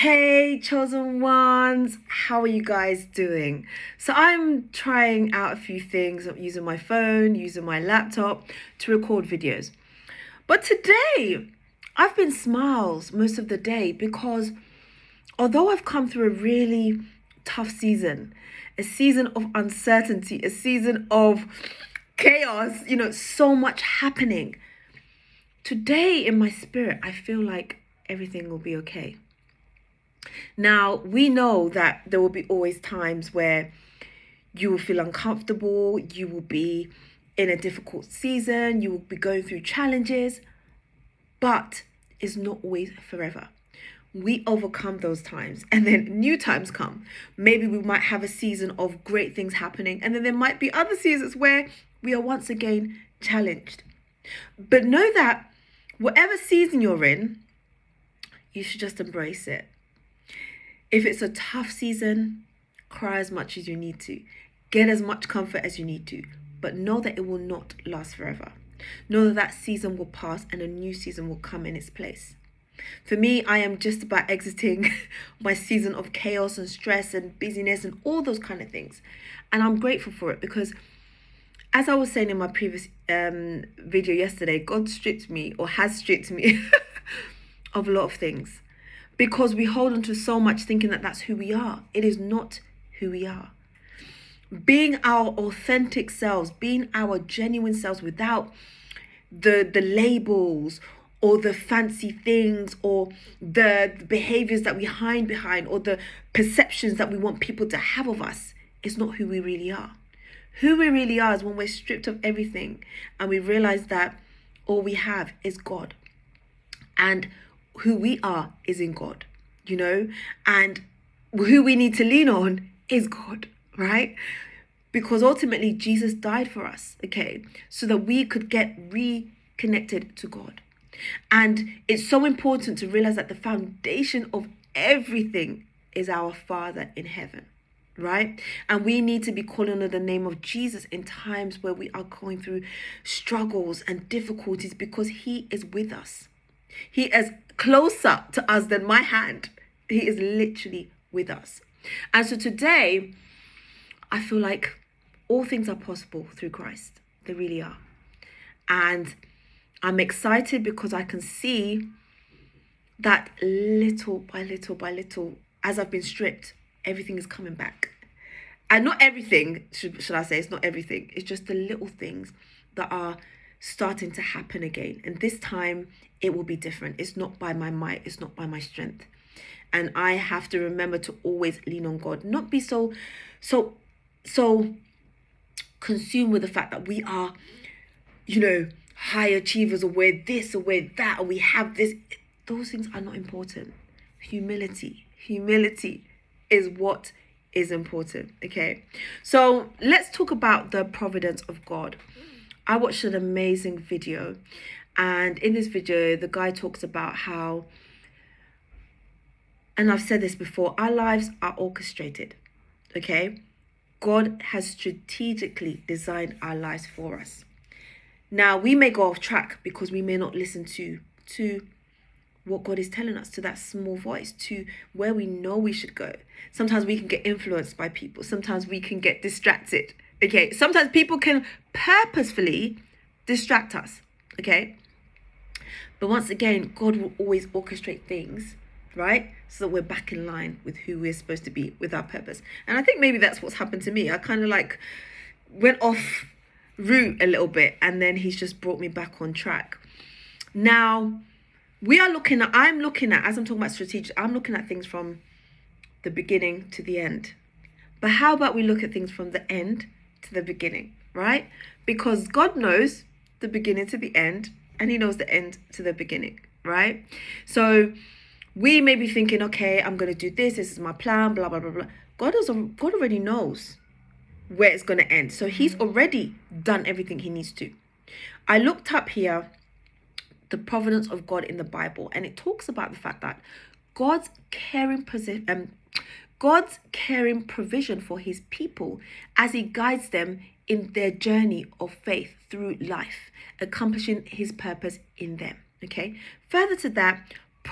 Hey, chosen ones, how are you guys doing? So I'm trying out a few things. I'm using my phone, using my laptop to record videos. But today, I've been smiles most of the day because although I've come through a really tough season, a season of uncertainty, a season of chaos, so much happening. Today in my spirit, I feel like everything will be okay. Now, we know that there will be always times where you will feel uncomfortable, you will be in a difficult season, you will be going through challenges, but it's not always forever. We overcome those times and then new times come. Maybe we might have a season of great things happening, and then there might be other seasons where we are once again challenged. But know that whatever season you're in, you should just embrace it. If it's a tough season, cry as much as you need to. Get as much comfort as you need to. But know that it will not last forever. Know that that season will pass and a new season will come in its place. For me, I am just about exiting my season of chaos and stress and busyness and all those kind of things. And I'm grateful for it because, as I was saying in my previous video yesterday, God stripped me or has stripped me of a lot of things. Because we hold on to so much thinking that that's who we are. It is not who we are. Being our authentic selves, being our genuine selves without the labels or the fancy things or the behaviors that we hide behind or the perceptions that we want people to have of us is not who we really are. Who we really are is when we're stripped of everything and we realize that all we have is God. And who we are is in God, and who we need to lean on is God, right? Because ultimately Jesus died for us, okay, so that we could get reconnected to God. And it's so important to realize that the foundation of everything is our Father in heaven, right? And we need to be calling on the name of Jesus in times where we are going through struggles and difficulties because He is with us. He is closer to us than my hand. He is literally with us. And so today, I feel like all things are possible through Christ. They really are. And I'm excited because I can see that little by little by little, as I've been stripped, everything is coming back. And not everything, should I say, it's not everything. It's just the little things that are starting to happen again. And this time it will be different. It's not by my might, it's not by my strength. And I have to remember to always lean on God, not be so consumed with the fact that we are, high achievers, or we're this or we're that, or we have this. Those things are not important. Humility is what is important. Okay, so let's talk about the providence of God. I watched an amazing video, and in this video the guy talks about how, and I've said this before, our lives are orchestrated. Okay, God has strategically designed our lives for us. Now we may go off track because we may not listen to what God is telling us, to that small voice, to where we know we should go. Sometimes we can get influenced by people. Sometimes we can get distracted. Okay, sometimes people can purposefully distract us. Okay, but once again, God will always orchestrate things, right? So that we're back in line with who we're supposed to be, with our purpose. And I think maybe that's what's happened to me. I kind of went off route a little bit, and then He's just brought me back on track. Now, I'm looking at, as I'm talking about strategic, I'm looking at things from the beginning to the end. But how about we look at things from the end to the beginning, right? Because God knows the beginning to the end, and He knows the end to the beginning, right? So we may be thinking, okay, I'm going to do this. This is my plan, blah, blah, blah, blah. God already knows where it's going to end. So He's already done everything He needs to. I looked up here the providence of God in the Bible, and it talks about the fact that God's caring provision for His people as He guides them in their journey of faith through life, accomplishing His purpose in them. Okay. Further to that,